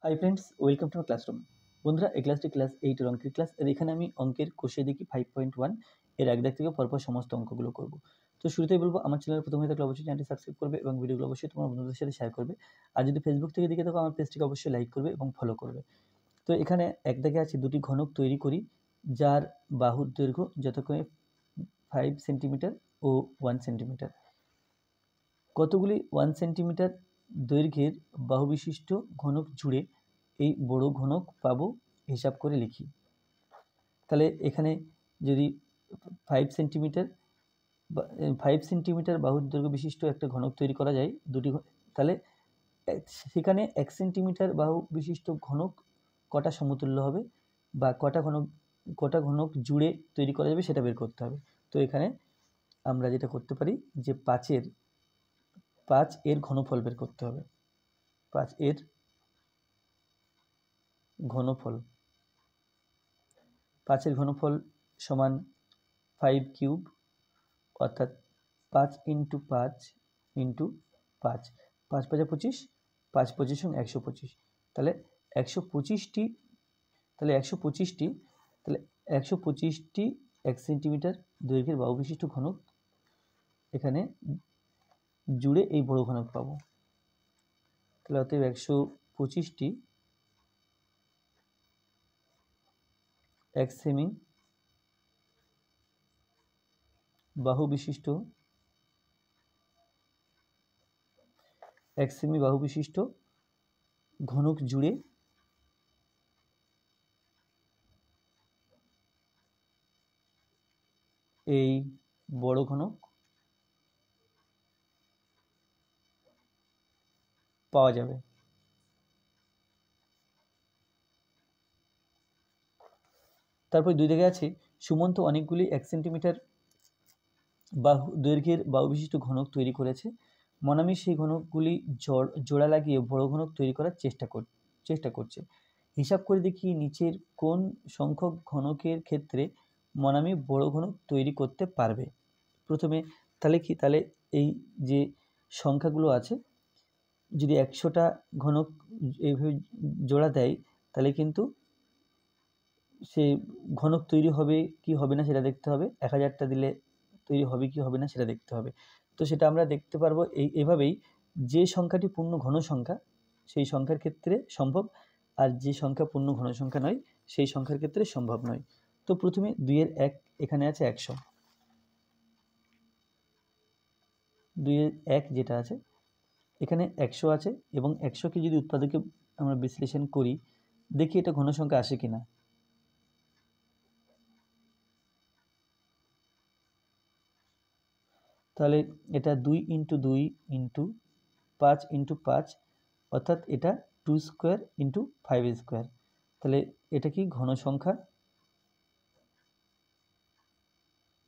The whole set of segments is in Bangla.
Hi friends, welcome to my classroom. বন্ধুরা, এই ক্লাসটি ক্লাস 8 এর অঙ্কের ক্লাস। আর এখানে আমি অঙ্কের কোষে দেখি 5.1 এর এক দাগ থেকে পরপর সমস্ত অঙ্কগুলো করব। তো শুরুতেই বলবো, আমার চ্যানেল প্রথম হয়ে থাকলে অবশ্যই চ্যানেলটি সাবস্ক্রাইব করবে এবং ভিডিওগুলো অবশ্যই তোমার বন্ধুদের সাথে শেয়ার করবে। আর যদি ফেসবুক থেকে দেখে থাকো, আমার পেজটিকে অবশ্যই লাইক করবে এবং ফলো করবে। তো এখানে এক দাগে আছে দুটি ঘনক তৈরি করি, যার বাহুর দৈর্ঘ্য যথাক্রমে 5 সেন্টিমিটার ও 1 সেন্টিমিটার। কতগুলি 1 সেন্টিমিটার দৈর্ঘ্যের বাহু বিশিষ্ট ঘনক জুড়ে এই বড় ঘনক পাবো, হিসাব করে লিখি। তাহলে এখানে যদি 5 সেন্টিমিটার বা 5 সেন্টিমিটার বাহুর দৈর্ঘ্য বিশিষ্ট একটা ঘনক তৈরি করা যায় দুটি, তাহলে সেখানে 1 সেন্টিমিটার বাহু বিশিষ্ট ঘনক কটা সমতুল্য হবে বা কটা ঘনক জুড়ে তৈরি করা যাবে সেটা বের করতে হবে। তো এখানে আমরা যেটা করতে পারি যে 5 এর ঘনফল বের করতে হবে। 5 এর ঘনফল 5 এর ঘনফল সমান 5 কিউব, অর্থাৎ 5 ইন্টু 5 ইন্টু 5, 5 5 25, 5 25 125। তাহলে 125টি, তাহলে 125টি 1 সেন্টিমিটার দৈর্ঘ্যের বাহু বিশিষ্ট ঘনক এখানে জুড়ে এই বড় ঘনক পাবো। তাহলে অতএব 125টি 1 সেমি বাহু বিশিষ্ট 1 সেমি বাহু বিশিষ্ট ঘনক জুড়ে এই বড় ঘনক পাওয়া যাবে। তারপর দুই দিকে আছে সুমন্ত অনেকগুলি 1 সেন্টিমিটার বাহু দৈর্ঘ্যের বাহু বিশিষ্ট ঘনক তৈরি করেছে। মনামি সেই ঘনকগুলি জোড়া লাগিয়ে বড় ঘনক তৈরি করার চেষ্টা করছে। হিসাব করে দেখি নিচের কোন সংখ্যক ঘনকের ক্ষেত্রে মনামি বড় ঘনক তৈরি করতে পারবে। প্রথমে তাহলে এই যে সংখ্যাগুলো আছে, যদি 100টা ঘনক এইভাবে জোড়া দেয়, তাহলে কিন্তু সে ঘনক তৈরি হবে কি হবে না সেটা দেখতে হবে। 1000টা দিলে তৈরি হবে কি হবে না সেটা দেখতে হবে। তো সেটা আমরা দেখতে পারবো এভাবেই, যে সংখ্যাটি পূর্ণ ঘন সংখ্যা সেই সংখ্যার ক্ষেত্রে সম্ভব, আর যে সংখ্যা পূর্ণ ঘন সংখ্যা নয় সেই সংখ্যার ক্ষেত্রে সম্ভব নয়। তো প্রথমে 2 এর 1, এখানে আছে 100। 2 এর 1 যেটা আছে এখানে 100 আছে, এবং 100কে যদি উৎপাদকে আমরা বিশ্লেষণ করি, দেখি এটা ঘন সংখ্যা আসে কিনা। তাহলে এটা 2 ইন্টু 2 ইন্টু 5 ইন্টু 5, অর্থাৎ এটা 2 স্কোয়ার ইন্টু 5 স্কোয়ার। তাহলে এটা কি ঘন সংখ্যা?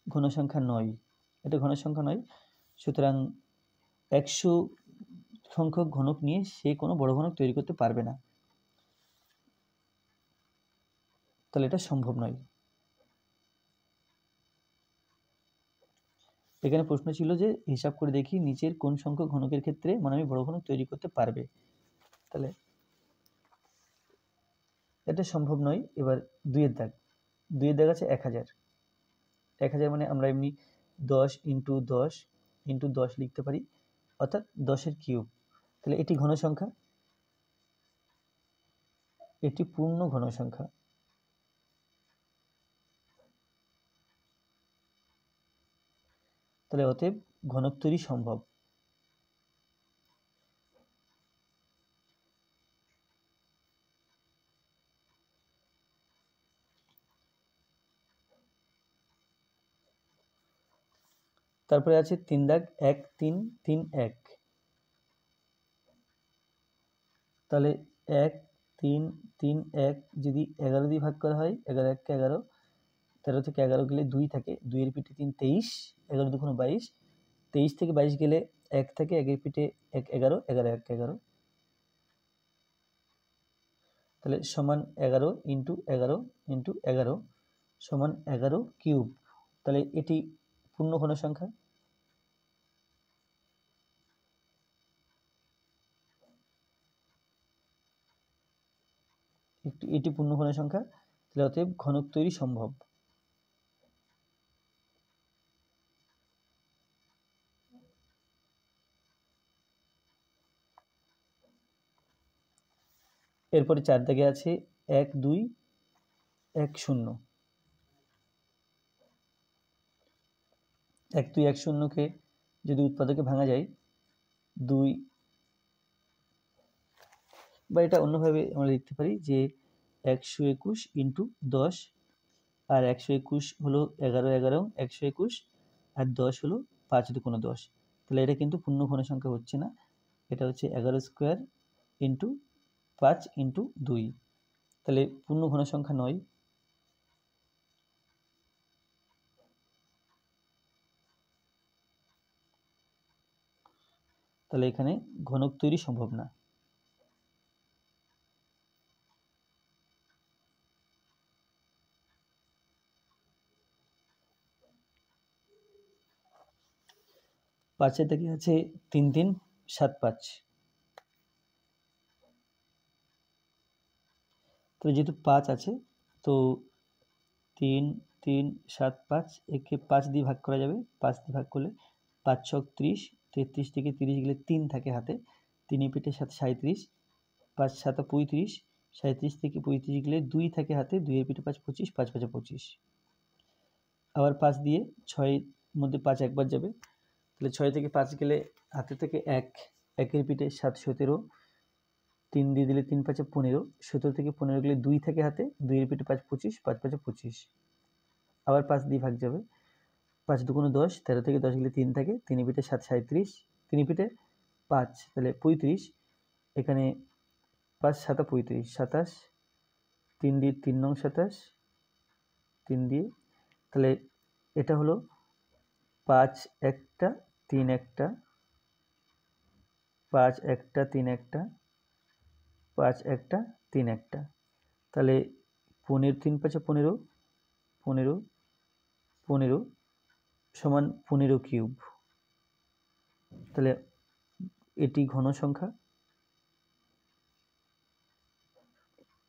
ঘন সংখ্যা নয়, এটা ঘন সংখ্যা নয়। সুতরাং 100 সংখ্যক ঘনক নিয়ে সে কোনো বড় ঘনক তৈরি করতে পারবে না, তাহলে এটা সম্ভব নয়। এখানে প্রশ্ন ছিল যে হিসাব করে দেখি নিচের কোন সংখ্যক ঘনকের ক্ষেত্রে মনামি বড় ঘনক তৈরি করতে পারবে। তাহলে এটা সম্ভব নয়। এবার 2 এর দাগ আছে 1000। 1000 মানে আমরা এমনি 10 ইন্টু 10 ইন্টু 10 লিখতে পারি, অর্থাৎ 10 কিউব। তাহলে এটি ঘন সংখ্যা, এটি পূর্ণ ঘন সংখ্যা। তাহলে অতএব ঘনক তৈরি সম্ভব। তারপরে আছে 3 দাগ 1 3 3 1। তাহলে 1 3 3 1 যদি 11 দিয়ে ভাগ করা হয়, 11 1 11, 13 থেকে 11 গেলে 2 থাকে, 2 এর পিঠে 3 23, 11 2 22, 23 থেকে 22 গেলে 1 থাকে, 1 এর পিঠে 1 11, 11 1 11। তাহলে সমান 11 ইন্টু 11 ইন্টু 11 সমান 11 কিউব। তাহলে এটি পূর্ণ ঘন সংখ্যা। এটি পূর্ণঘন সংখ্যা, তাহলে অতএব ঘনক তৈরি সম্ভব। এরপরে 4 দাগে আছে 1 2 1 0। 1 2 1 0কে যদি উৎপাদকে ভাঙা যায় 2, বা এটা অন্যভাবে আমরা লিখতে পারি যে 121 ইন্টু 10, আর 121 হলো 11 11 121, আর 10 হলো 5 2 10। তাহলে এটা কিন্তু পূর্ণঘন সংখ্যা হচ্ছে না, এটা হচ্ছে 11 স্কোয়ার ইন্টু 5 ইন্টু 2, তাহলে পূর্ণঘন সংখ্যা নয়। তাহলে এখানে ঘনক তৈরি সম্ভব না। পাঁচের দিকে আছে 3 3 7 5। তো যেহেতু 5 আছে, তো 3 3 7 5, একে 5 দিয়ে ভাগ করা যাবে। 5 দিয়ে ভাগ করলে 5 ছক 30, 33 থেকে 30 গেলে 3 থাকে হাতে, 3 পিঠে 7 37, 5 7 35, 37 থেকে 35 গেলে 2 থাকে হাতে, 2 এর পিঠে 5 25, 5 5 25। আবার 5 দিয়ে 6 মধ্যে 5 একবার যাবে, তাহলে 6 থেকে 5 গেলে হাতে থেকে 1, 1 এর পিঠে 7 17, 3 দিয়ে দিলে 3 5 15, 17 থেকে 15 গেলে 2 থাকে হাতে, 2 এর পিঠে 5 25, 5 5 25। আবার 5 দিয়ে ভাগ যাবে, 5 2 10, 13 থেকে 10 গেলে 3 থাকে, 3 পিঠে 7 37, 3 পিঠে 5, তাহলে 35, এখানে 5 7 35 27, 3 দিয়ে 3 নং 27, 3 দিয়ে, তাহলে এটা হলো 5 একটা 3 একটা, 5 একটা 3 একটা, 5 একটা 3 একটা, তাহলে 15 3 5 15, 15 15 সমান 15 কিউব। তাহলে এটি ঘন সংখ্যা,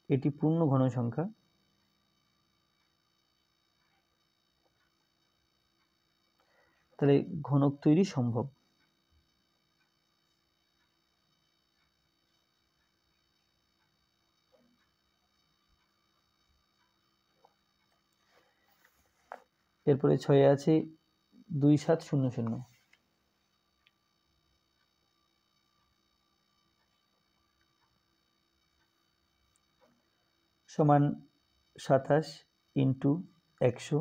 এটি পূর্ণ ঘন সংখ্যা। তাহলে ঘনক তৈরি সম্ভব। এরপরে 6 আছে 2 7 0 0, সমান 27 ইন্টু 100,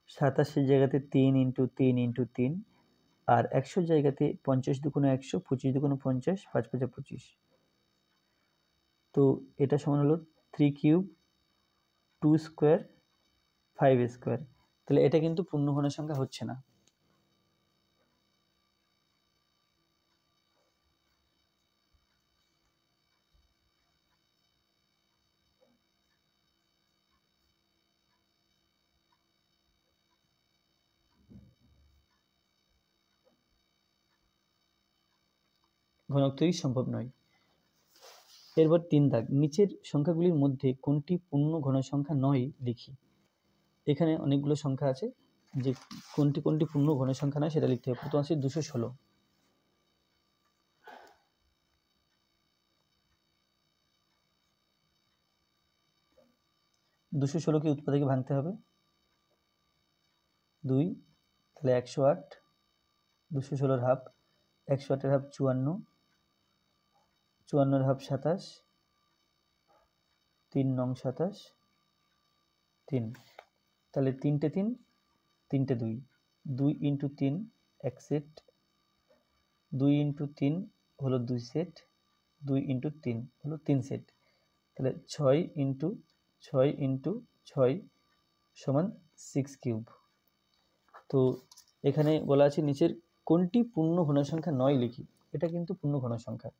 27 জায়গাতে 3 ইন্টু 3 ইন্টু 3, আর 100 জায়গাতে 50 দুগুণে 100, 25 দুগুণে 50, 5 5 25। তো এটা সমান হলো 3 কিউব 2 স্কোয়ার 5 স্কোয়ার। তাহলে এটা কিন্তু পূর্ণঘন সংখ্যা হচ্ছে না। ঘনক তৈরি সম্ভব নয়। এরপর 3 দাগ, নিচের সংখ্যাগুলির মধ্যে কোনটি পূর্ণ ঘন সংখ্যা নয় লিখি। এখানে অনেকগুলো সংখ্যা আছে, যে কোনটি কোনটি পূর্ণ ঘন সংখ্যা নয় সেটা লিখতে হবে। প্রথম আছে 216। 216কে উৎপাদকে ভাঙতে হবে 2, তাহলে 108, 216 হাফ, 108 হাফ 54, 54 হাফ 27, 3 নং 27, 3, তাহলে 3টে 3, 3টে 2, 2 ইন্টু 3 1 সেট, 2 ইন্টু 3 হলো 2 সেট, 2 ইন্টু 3 হলো 3 সেট, তাহলে 6 ইন্টু 6 ইন্টু 6 সমান 6 কিউব। তো এখানে বলা আছে নিচের কোনটি পূর্ণ ঘন সংখ্যা নয় লিখি। এটা কিন্তু পূর্ণ ঘন সংখ্যা।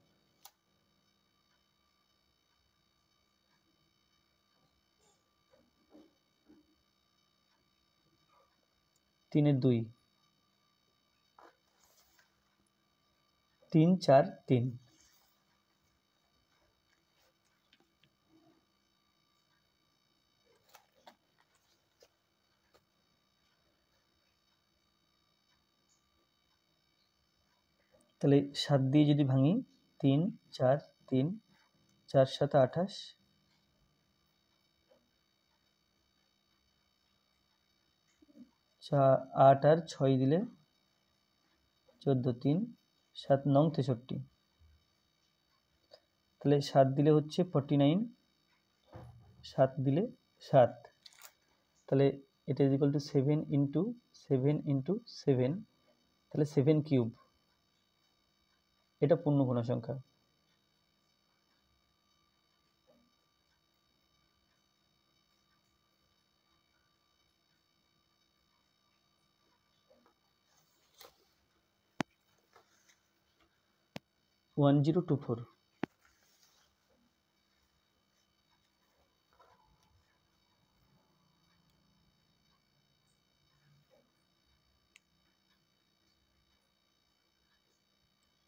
তিনের 2, 3 4 3, তাহলে 7 দিয়ে যদি ভাঙি 3 4 3 4 7 28, 8 আর 6 দিলে 14, 3 7 9 63, তাহলে 7 দিলে হচ্ছে 49, 7 দিলে 7, তাহলে এটা is equal two 7 into 7 into 7, তাহলে 7 কিউব, এটা পূর্ণ ঘন সংখ্যা। ওয়ান 1024।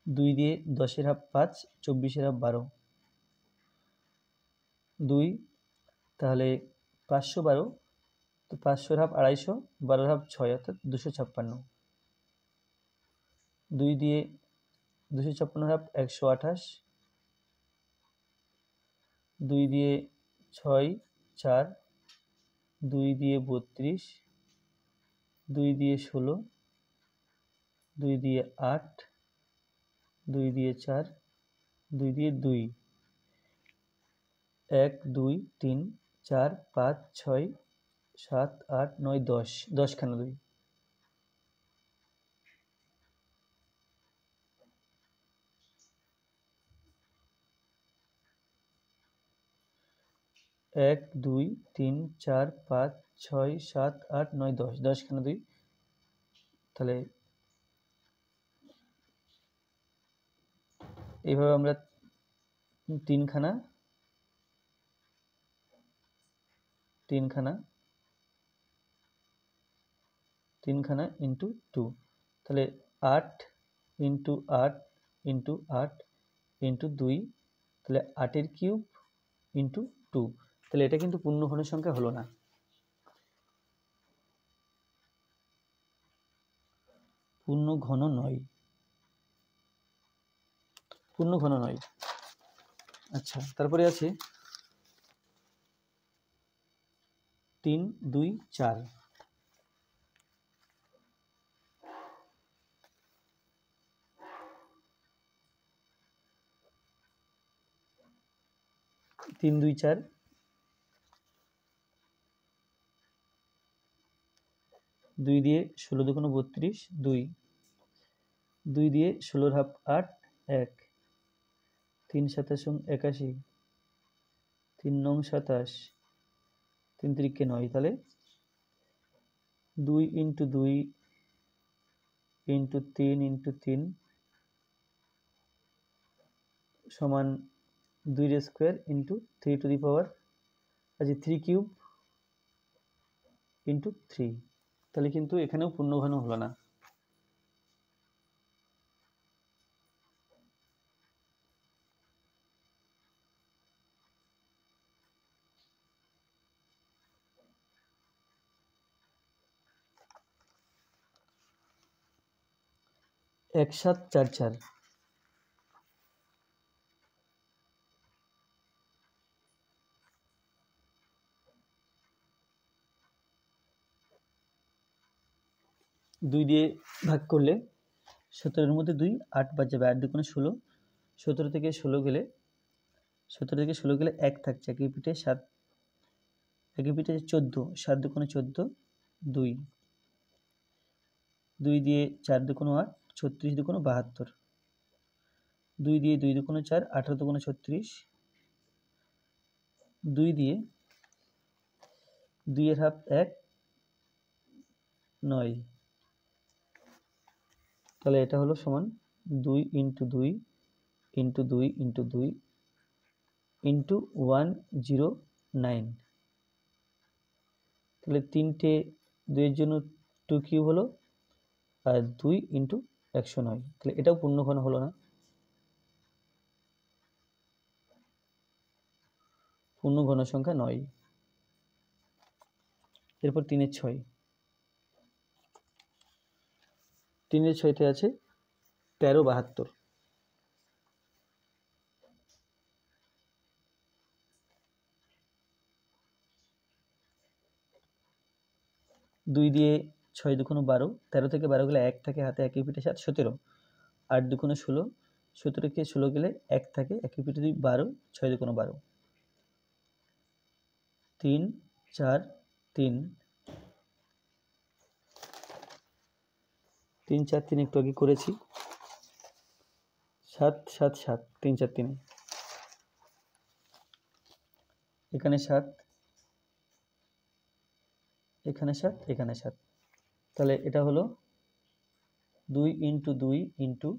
দুই দিয়ে 10-এর হাফ 5, 24-এর হাফ 12, 2, তাহলে 512, তো 500-এর হাফ 250, 12-এর হাফ 6, অর্থাৎ 256। 2 দিয়ে 256-এর হাফ 128, 2 দিয়ে 6 4, 2 দিয়ে 32, 2 দিয়ে 16, 2 দিয়ে 8, 2 দিয়ে 4, 2 দিয়ে 2, 1 2 3 4 5 6 7 8 9 10, 10খানা 2, 1 2 3 4 5 6 7 8 9 10, 10খানা 2, তাহলে এইভাবে আমরা তিনখানা ইন্টু 2, তাহলে 8 ইন্টু 8 ইন্টু 8 ইন্টু 2, তাহলে 8-এর কিউব ইন্টু 2, তাহলে এটা কিন্তু পূর্ণ ঘন সংখ্যা হলো না, পূর্ণ ঘন নয়, পূর্ণ ঘন নয়। আচ্ছা, তারপরে আছে 3 2 4, 3 2 4, 2 দিয়ে 16 দুগুণ 32, 2, 2 দিয়ে 16-এর হাফ 8, 1, 3 27 81, 3 9 27, 3 3 9, তাহলে 2 ইন্টু 2 ইন্টু 3 ইন্টু 3 সমান 2 স্কোয়ার ইন্টু 3 টু দি পাওয়ার, আচ্ছা 3 কিউব ইন্টু 3, তাহলে কিন্তু এখানেও পূর্ণ ঘন হলো না। এক 7 4 4, 2 দিয়ে ভাগ করলে 17-এর মধ্যে 2, 8 বাদ যাবে, 8 দুগুণে 16, 17 থেকে 16 গেলে 1 থাকছে, একই পিঠে 7, একই পিঠে 14, 7 দুগুণে 14, 2, 2 দিয়ে 4 দুগুণ 8, 36 দুগুণ 72, 2 দিয়ে 2 দুগুণ 4, 18 দুগুণ 36, 2 দিয়ে 2-এর হাফ 1 9, তাহলে এটা হলো সমান 2 ইন্টু 2 ইন্টু 2 ইন্টু 2 ইন্টু 109, তাহলে 3টে 2-এর জন্য 2 কিউব হলো, আর 2 ইন্টু 109, তাহলে এটাও পূর্ণ ঘন হলো না, পূর্ণ ঘন সংখ্যা নয়। এরপর 3-এর 6, 3-এর 6তে আছে 1372। 2 দিয়ে 6 দুগুণ 12, 13 থেকে 12 গেলে 1 থাকে হাতে, 1 পিঠে 7, 17। 8 দুগুণ 16, 17 কে 16 গেলে 1 থাকে, 1 পিঠে 2, 12, 6 দুগুণ 12। 3 4 3 3 4 3 একটু আগে করেছি। 7 7 7 3 4 3, এখানে 7, এখানে 7, এখানে 7। তাহলে এটা হলো 2 ইন্টু 2 ইন্টু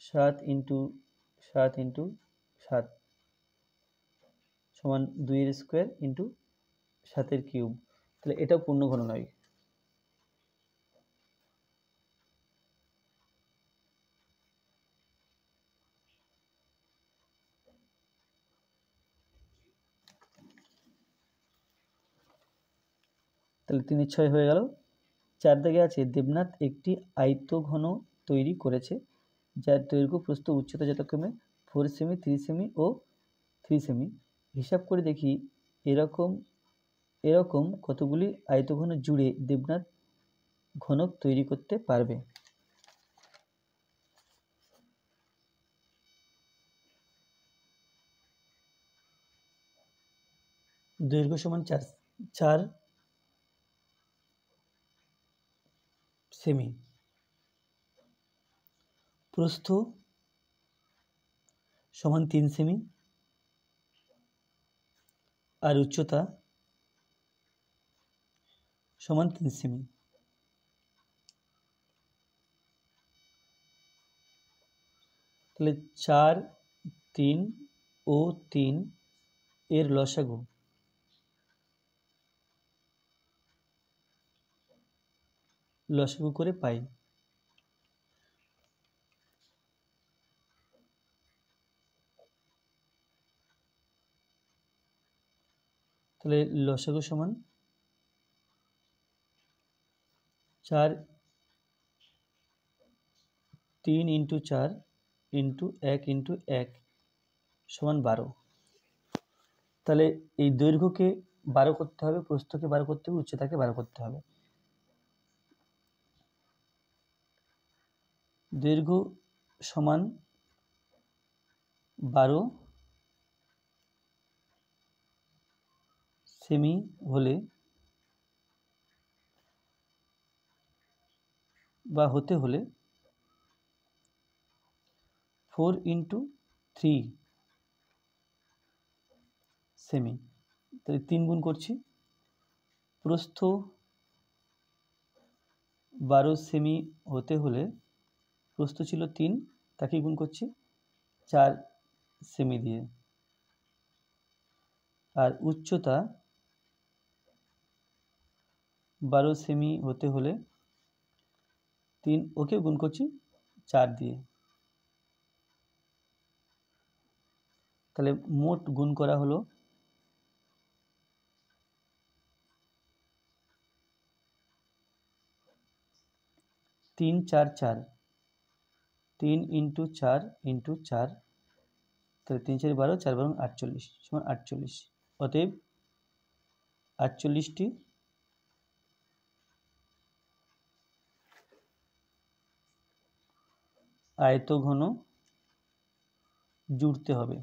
7 ইন্টু 7 ইন্টু 7 সমান 2 এর স্কোয়ার ইন্টু 7 এর কিউব। তাহলে এটাও পূর্ণঘন নয়। তাহলে 3 এর 6 হয়ে গেল। 4 দাগে আছে দেবনাথ একটি আয়তঘন তৈরি করেছে যার দৈর্ঘ্য প্রস্থ উচ্চতা যথাক্রমে 4 সেমি, 3 সেমি ও 3 সেমি। হিসাব করে দেখি এরকম কতগুলি আয়তঘন জুড়ে দেবনাথ ঘনক তৈরি করতে পারবে। দৈর্ঘ্য সমান 4 সেমি, প্রস্থ সমান 3 সেমি আর উচ্চতা সমান 3 সেমি। তাহলে 4 3 ও 3 এর লসাগু করে পাই। তাহলে লসাগু সমান 4 3 ইন্টু 4 ইন্টু 1 ইন্টু 1 সমান 12। তাহলে এই দৈর্ঘ্যকে 12 করতে হবে, প্রস্থকে 12 করতে হবে, উচ্চতাকে 12 করতে হবে। দৈর্ঘ্য সমান 12 সেমি হলে বা হতে হলে 4 ইন্টু 3 সেমি। তাহলে 3 গুণ করছি, প্রস্থ 12 সেমি হতে হলে প্রস্থ ছিল 3, তাকে গুণ করছি 4 সেমি দিয়ে। আর উচ্চতা 12 সেমি হতে হলে 3 ওকে গুণ করছি 4 দিয়ে। তাহলে মোট গুণ করা হলো 3 4 4, 3 ইন্টু 4 ইন্টু 4, তাহলে 3 4 12, 4 12 48 সমান 48। অতএব 48টি আয়তঘন জুড়তে হবে।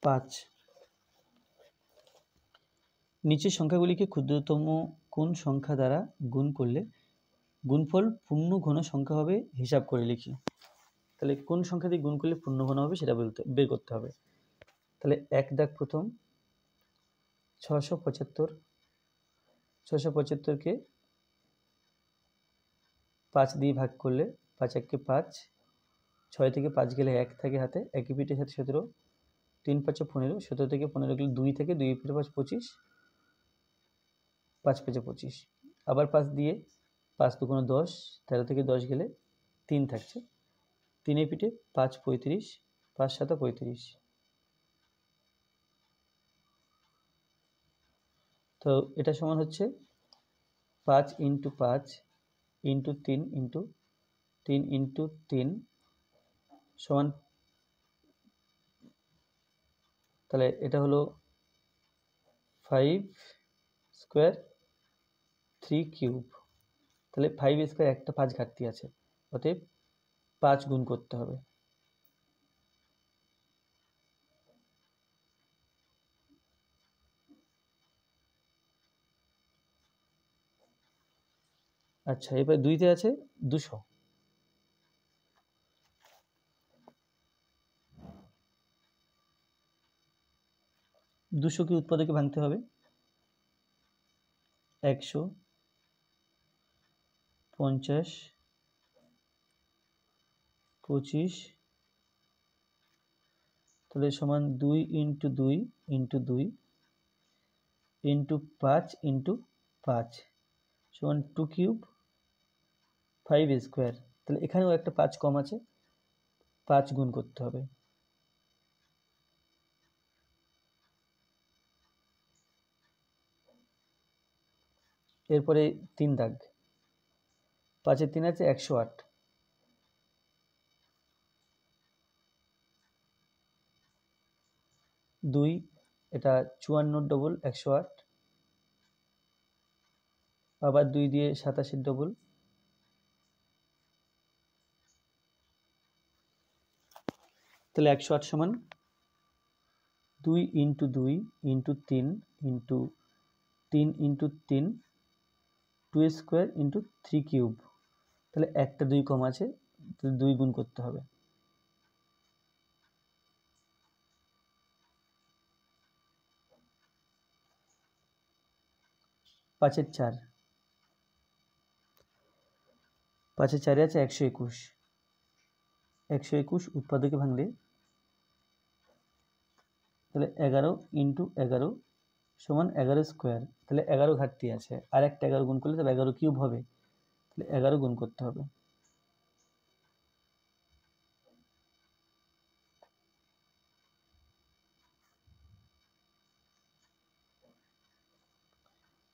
5 নিচের সংখ্যাগুলিকে ক্ষুদ্রতম কোন সংখ্যা দ্বারা গুণ করলে গুণফল পূর্ণ ঘন সংখ্যা হবে হিসাব করে লিখি। তাহলে কোন সংখ্যা দিয়ে গুণ করলে পূর্ণ ঘন হবে সেটা বের করতে হবে। তাহলে 1 দাগ প্রথম 675, 675কে 5 দিয়ে ভাগ করলে 5 1 কে 5, 6 থেকে 5 গেলে 1 থাকে হাতে, 1 পিঠে 7 17, 3 5 15, 17 থেকে 15 গেলে 2 থেকে 2 পিঠে 5 25, 5 5 25। আবার 5 দিয়ে 5 দুগুণ 10, 13 থেকে 10 গেলে 3 থাকছে, 3 পিঠে 5 35, 5 7 35। তো এটা সমান হচ্ছে 5 ইন্টু 5 ইন্টু 3 ইন্টু 3 ইন্টু 3 সমান, তাহলে এটা হলো 5 স্কোয়ার 3 কিউব। তাহলে 5 স্কোয়ার একটা 5 ঘাটতি আছে, অতএব 5 গুণ করতে হবে। আচ্ছা, এবার 2তে আছে 200। 200 কে উৎপাদকে ভাঙতে হবে। 100, 50, 25, তাহলে সমান 2 ইন্টু 2 ইন্টু 2 ইন্টু 5 ইন্টু 5 সমান 2 কিউব 5 স্কোয়ার। তাহলে এখানেও একটা 5 কম আছে, 5 গুণ করতে হবে। এরপরে 3 দাগ, 5 এর 3 আছে 108, 2 এটা 54 ডবল 108, আবার 2 দিয়ে 87 ডবল, তাহলে 108 সমান 2 into 2 into 3 into 3 into 3 2 square into 3 cube. তাহলে একটা 2 কম আছে, তাহলে 2 গুণ করতে হবে। পাঁচের 4, 5 এর 4 আছে 121, 121 উৎপাদকে ভাঙলে তাহলে 11 ইন্টু 11 সমান 11 স্কোয়ার। তাহলে 11 ঘাটতি আছে, আর একটা 11 গুণ করলে তাহলে 11 কিউব হবে, তাহলে 11 গুণ করতে হবে।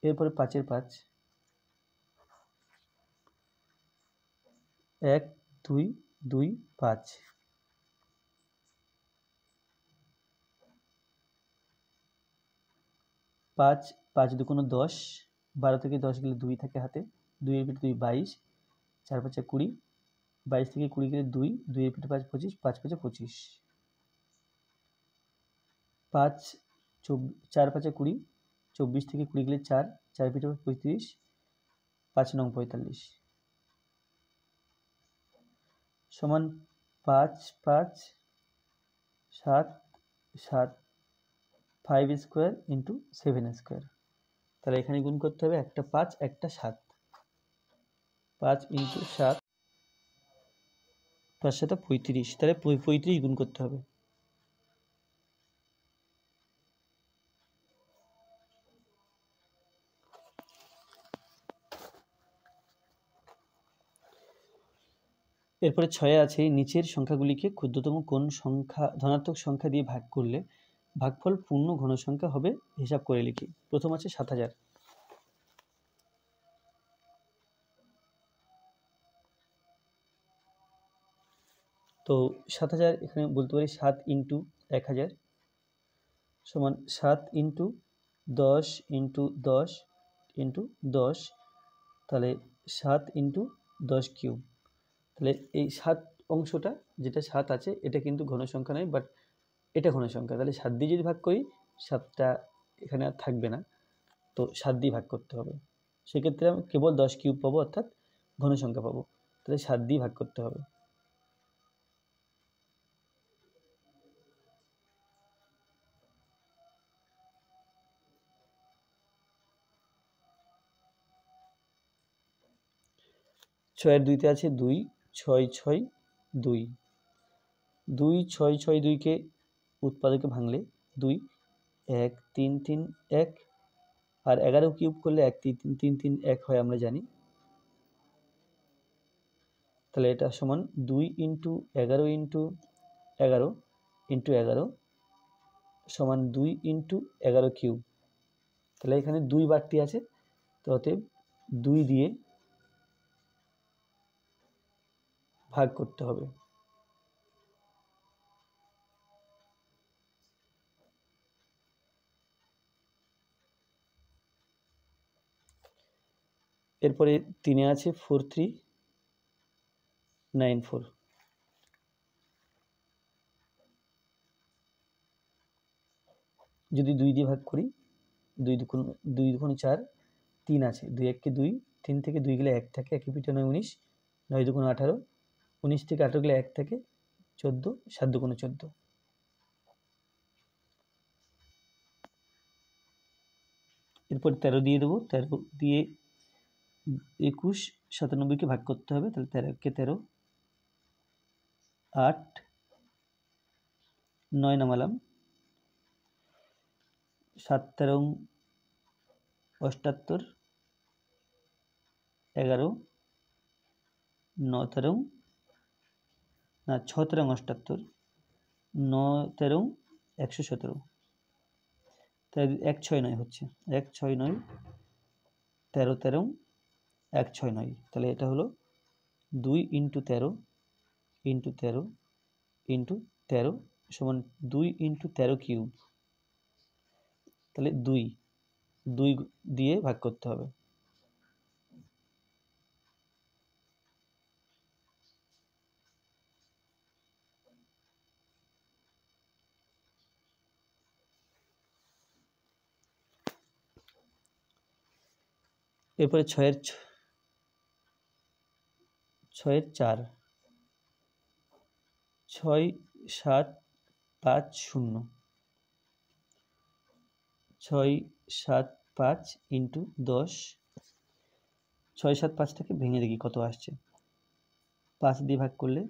এরপরে 5 এর 5, 1 2 2 5, 5 5 দুগুণ 10, 12 থেকে 10 গেলে 2 থাকে হাতে, 2 এর পিঠে 2 22, 4 5 20, 22 থেকে 20 গেলে 2, 2 এর পিঠে 5 25, 5 5 25, 5 4 5 20, 24 থেকে 20 গেলে 4, 4 পিঠে 35, 5 9 45 সমান 5 5 7 7 5 স্কোয়ার ইন্টু 7 স্কোয়ার। তাহলে এখানে গুণ করতে হবে, একটা 5 একটা 7, 5 ইন্টু 7 5 7 35, তাহলে 35 গুণ করতে হবে। এরপরে 6 আছে নিচের সংখ্যাগুলিকে ক্ষুদ্রতম কোন সংখ্যা ধনাত্মক সংখ্যা দিয়ে ভাগ করলে ভাগফল পূর্ণ ঘন সংখ্যা হবে হিসাব করে লিখি। প্রথম আছে 7000, তো 7000 এখানে বলতে পারি 7 ইন্টু 1000 সমান 7 ইন্টু 10 ইন্টু 10 ইন্টু 10, তাহলে 7 ইন্টু 10 কিউব। তাহলে এই 7 অংশটা যেটা 7 আছে এটা কিন্তু ঘন সংখ্যা নয়, বাট এটা ঘন সংখ্যা। তাহলে 7 দিয়ে যদি ভাগ করি 7টা এখানে আর থাকবে না, তো 7 দিয়ে ভাগ করতে হবে। সেক্ষেত্রে আমি কেবল 10 কিউব পাবো, অর্থাৎ ঘন সংখ্যা পাবো। তাহলে 7 দিয়ে ভাগ করতে হবে। ছয়ের 2তে আছে 2, 6 6 2, 2 6 6 2কে উৎপাদকে ভাঙলে 2 1 3 3 1, আর 11 কিউব করলে 1 3 3 3 3 1 হয় আমরা জানি। তাহলে এটা সমান 2 ইন্টু 11 ইন্টু 11 ইন্টু 11 সমান 2 ইন্টু 11 কিউব। তাহলে এখানে 2 বাড়তি আছে, তো অতএব 2 দিয়ে ভাগ করতে হবে। এরপরে 3 এ আছে 4394, যদি 2 দিয়ে ভাগ করি, 2 দুগুণে 4, 3 আছে, 2 1 কে 2, 3 থেকে 2 গেলে 1 থাকে, 1 পিঠে 9 19, 9 দুগুণে 18, 19 থেকে 18 গেলে 1 থাকে, 14, 7 দুগুণে 14। এরপর 13 দিয়ে দেবো, 13 দিয়ে 21 97কে ভাগ করতে হবে, তাহলে 13 কে 13, 8 9 নামালাম, 7 13 78, 11 9 13 না 6 13 78, 9 13 117, তাই 169 হচ্ছে, 169 13 13 169, তাহলে এটা হলো 2 × 13 × 13 × 13 সমান 2 × 13 কিউব, তাহলে 2 দিয়ে ভাগ করতে হবে। এরপরে 6 এর 4, 6 7 5 0, 6 7 5 × 10, 6 7 5টাকে ভেঙে দেখি কত আসছে, 5 দিয়ে ভাগ করলে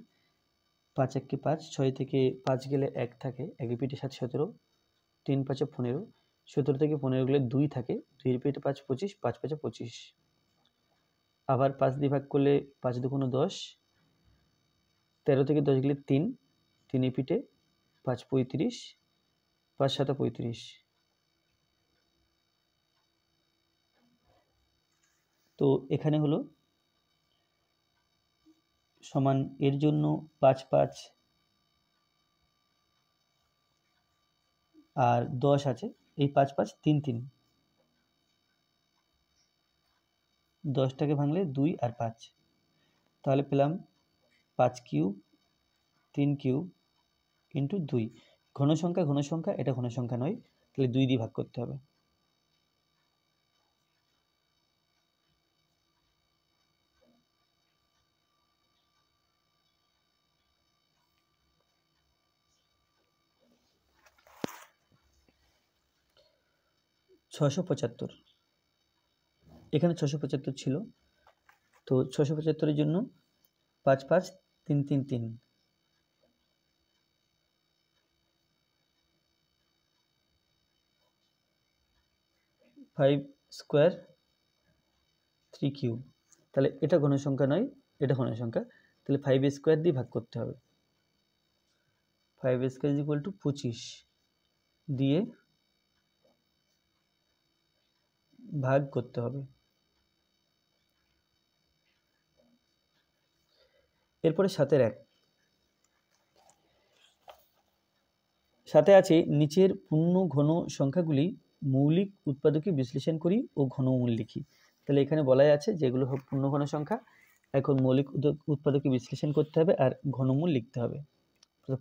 5 1 কে 5, 6 থেকে 5 গেলে 1 থাকে, 1 পিঠে 7 17, 3 5 15, 17 থেকে 15 গেলে 2 থাকে, 2 পিঠে 5 25, 5 5 25, আবার 5 দিয়ে ভাগ করলে 5 দুগুণে 10, 13 থেকে 10 গেলে 3, 3 পিঠে 5 35, 5 7 35, তো এখানে হলো সমান, এর জন্য 5 5 আর 10 আছে, এই 5 5 3 3, 10টাকে ভাঙলে 2 আর 5, তাহলে পেলাম 5 কিউব 3 কিউব ইন্টু 2, ঘন সংখ্যা, এটা ঘন সংখ্যা নয়, তাহলে 2 দিয়ে ভাগ করতে হবে। ছশো 75, এখানে 675 ছিল, তো 675-এর জন্য 5 5 3 3 3, 5 স্কোয়ার 3 কিউব, তাহলে এটা ঘন সংখ্যা নয়, এটা ঘন সংখ্যা, তাহলে 5 স্কোয়ার দিয়ে ভাগ করতে হবে। 5 স্কোয়ার ইজ ইকুয়াল টু 25 দিয়ে ভাগ করতে হবে। এরপরে 7 এর 1, সাথে আছে নিচের পূর্ণ ঘন সংখ্যাগুলি মৌলিক উৎপাদকে বিশ্লেষণ করি ও ঘনমূল লিখি। তাহলে এখানে বলাই আছে যেগুলো পূর্ণ ঘন সংখ্যা, এখন মৌলিক উৎপাদকে বিশ্লেষণ করতে হবে আর ঘনমূল লিখতে হবে।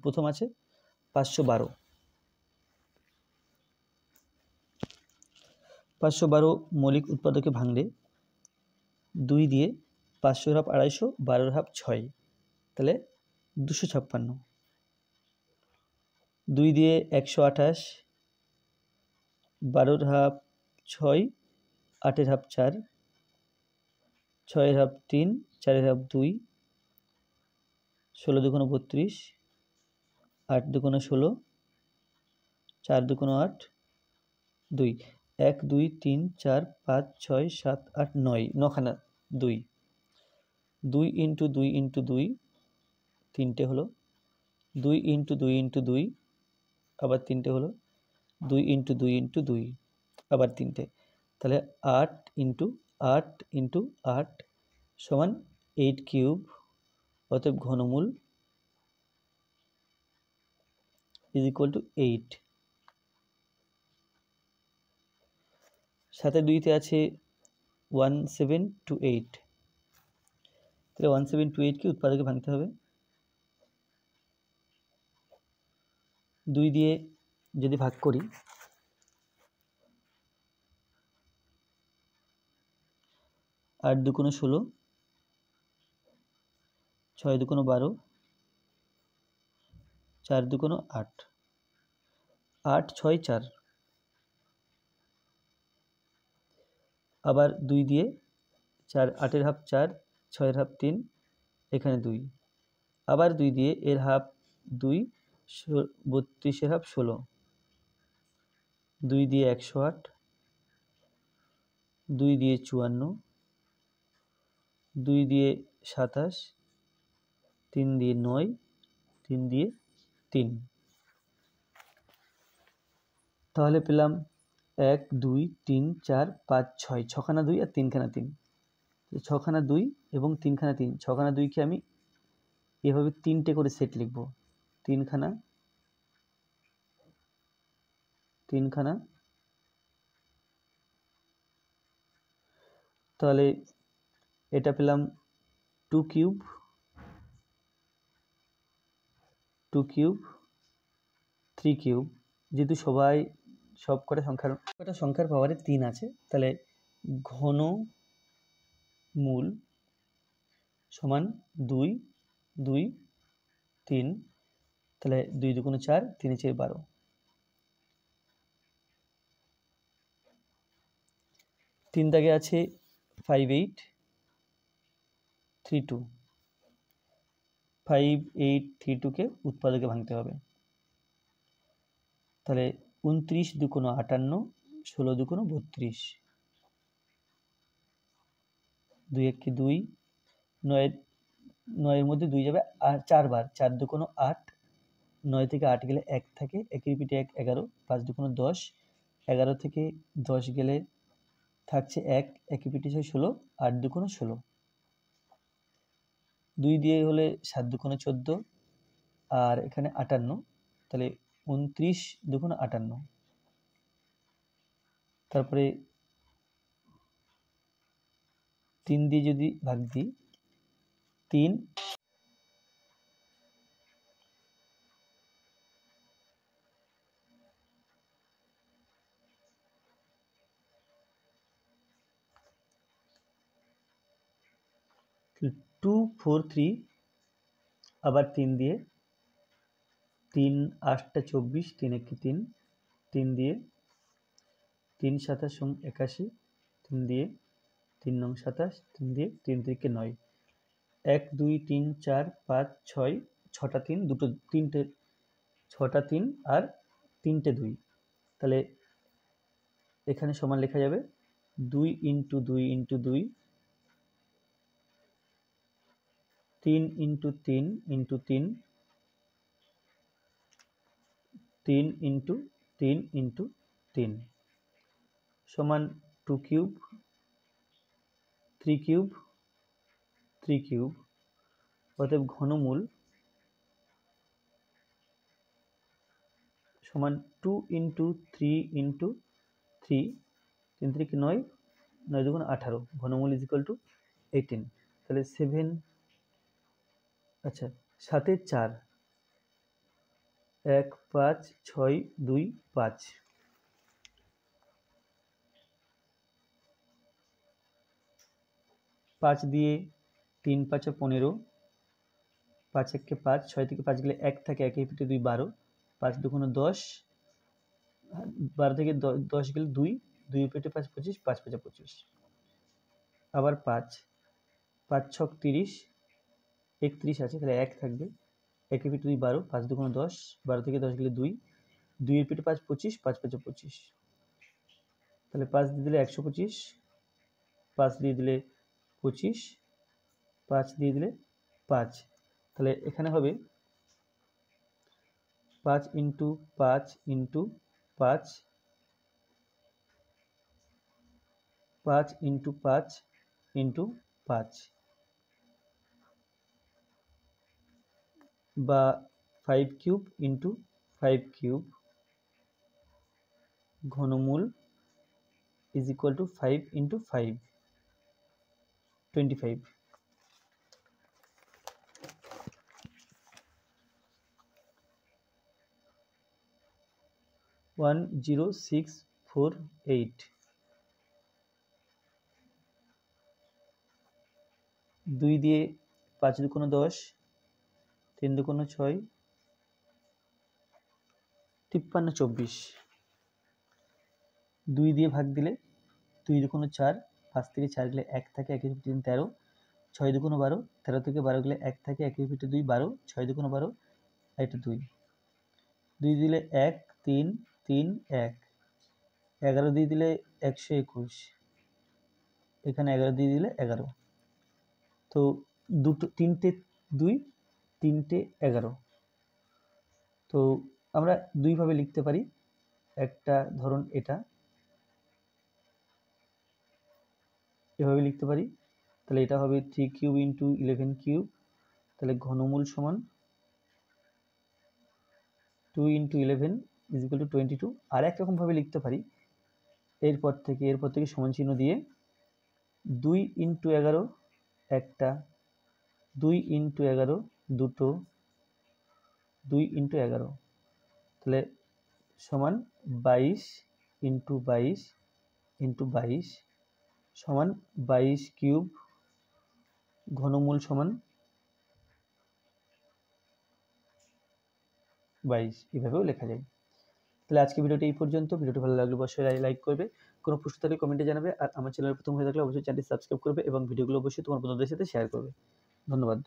প্রথম আছে 512, 512 মৌলিক উৎপাদকে ভাঙলে 2 দিয়ে 500 হাফ 250, 12 হাফ 6, তাহলে 256, 2 দিয়ে 128, 12 হাফ 6, 8 হাফ 4, 6 হাফ 3, 4 হাফ 2, 16 দুগুণে 32, 8 দুগুণে 16, 4 দুগুণে 8, 2, 1 2 3 4 5 6 7 8 9, 9খানা 2, 2 ইন্টু 2 ইন্টু 2, 3টে হলো, 2 ইন্টু 2 ইন্টু 2, আবার 3টে হলো, 2 ইন্টু 2 ইন্টু 2, আবার 3টে, তাহলে 8 ইন্টু 8 ইন্টু 8 সমান 8 কিউব, অতএব ঘনমূল ইজ ইকুয়াল টু 8। সাথে 2তে আছে 1728, তাহলে 1728কে উৎপাদকে ভাঙতে হবে। 2 দিয়ে যদি ভাগ করি, 8 দুগুণ 16, 6 দুগুণ 12, 4 দুগুণ 8, 8 6 4, আবার 2 দিয়ে 4, 8 এর হাফ 4, 6 এর হাফ 3, এখানে 2, আবার 2 দিয়ে এর হাফ 2, 32 এর হাফ 16, 2 দিয়ে 108, 2 দিয়ে 54, 2 দিয়ে 27, 3 দিয়ে 9, 3 দিয়ে 3। তাহলে পেলাম 1 2 3 4 5 6, 6খানা 2 আর 3খানা 3, 6খানা 2 এবং 3খানা 3, 6খানা 2কে আমি এভাবে 3টে করে সেট লিখব, 3খানা 3খানা, তাহলে এটা পেলাম 2 কিউব 2 কিউব 3 কিউব। যেহেতু সব কটা সংখ্যার পাওয়ারে 3 আছে, তাহলে ঘন মূল সমান 2 2 3, তাহলে 2 দুগুণ 4, 3 4 12। 3 দাগে আছে 5832, 5832কে উৎপাদকে ভাঙতে হবে। তাহলে 29 দুগুণ 58, 16 দুগুণ 32, 2 1 2, 9 এর মধ্যে 2 যাবে আর 4 বার, 4 দুগুণ 8, 9 থেকে 8 গেলে 1 থাকে, 1 রিপিটে 1 11, 5 দুগুণ 10, 11 থেকে 10 গেলে থাকছে 1, 1 রিপিটে 16, 8 দুগুণ 16, 2 দিয়ে হলে 7 দুগুণ 14, আর এখানে 58, তাহলে 29 দুগুণ 58। তারপরে 3 দিয়ে যদি ভাগ দিই, 3 2 4 3, আবার 3 দিয়ে 3 8 24, 3 1 3, 3 দিয়ে 3 7 81, 3 দিয়ে 3 9 27, 3 দিয়ে 3 থেকে 9, 1 2 3 4 5 6, 6টা 3, দুটো 3টে, 6টা 3 আর 3টে 2, তাহলে এখানে সমান লেখা যাবে 2 into 2 into 2, 3 into 3 into 3, 3 into 3 into 3 সমান 2 কিউব 3 কিউব 3 কিউব। অতএব ঘনমূল সমান 2 ইন্টু 3 ইন্টু 3, 3 3 9, 9 দুগুণ 18, ঘনমূল ইজ ইকুয়াল টু 18। তাহলে 7, আচ্ছা 7 4, 1 5 6 2 5, 5 দিয়ে 3 5 15, 5 1 5, 6 থেকে 5 গেলে 1 থাকে, 1 রিপিটে 2 12, 5 দুগুণ 10, 12 থেকে 10 গেলে 2, 2 রিপিটে 5 25, 5 5 25, আবার 5 5 6 30, 31 আছে, তাহলে 1 থাকবে, 1 রিপিটে 2 12, 5 দুগুণ 10, 12 থেকে 10 গেলে 2, 2 রিপিটে 5 25, 5 5 25, তাহলে 5 দিয়ে দিলে 125, 5 দিয়ে দিলে 25, 5 দিয়ে দিলে 5, তাহলে এখানে হবে 5 ইন্টু 5 ইন্টু 5, 5 ইন্টু 5 ইন্টু 5 বা 5 কিউব ইন্টু 5 কিউব ঘনমূল ইজ ইকুয়াল টু 5 ইন্টু 5 25। 10648 2 দিয়ে 5 দুগুণ 10 3 দুগুণ 6 53 24 2 দিয়ে ভাগ দিলে 2 দুগুণ 4 5 থেকে 4 গেলে 1 থাকে 1 এর 3 13 6 দুগুণ 12 13 থেকে 12 গেলে 1 থাকে 1 এর 2 12 6 দুগুণ 12 এটা 2 2 দিলে 1 3 3 1 11 দিয়ে দিলে 121 এখানে 11 দিয়ে দিলে 11 তো দুটো তিনটে 2 তিনটে 11 তো আমরা দুই ভাবে লিখতে পারি একটা ধরুন এটা এভাবে লিখতে পারি তাহলে এটা হবে 3 কিউব ইন্টু 11 কিউব তাহলে ঘনমূল সমান 2 ইন্টু 11 ইজ ইকুয়াল টু 22 আর একরকম ভাবে লিখতে পারি এরপর থেকে সমান চিহ্ন দিয়ে 2 ইন্টু 11 একটা 2 ইন্টু 11 দুটো 2 ইন্টু 11 তাহলে সমান 22 ইন্টু 22 ইন্টু 22 সমান 22 কিউব ঘনমূল সমান 22 এভাবেও লেখা যায়। তাহলে আজকে ভিডিওটি এই পর্যন্ত। ভিডিওটি ভালো লাগলে অবশ্যই লাইক করবে, কোনো প্রশ্ন থাকলে কমেন্টে জানাবে, আর আমার চ্যানেলে প্রথম হয়ে থাকলে অবশ্যই চ্যানেলটি সাবস্ক্রাইব করবে এবং ভিডিওগুলো অবশ্যই তোমার বন্ধুদের সাথে শেয়ার করবে। ধন্যবাদ।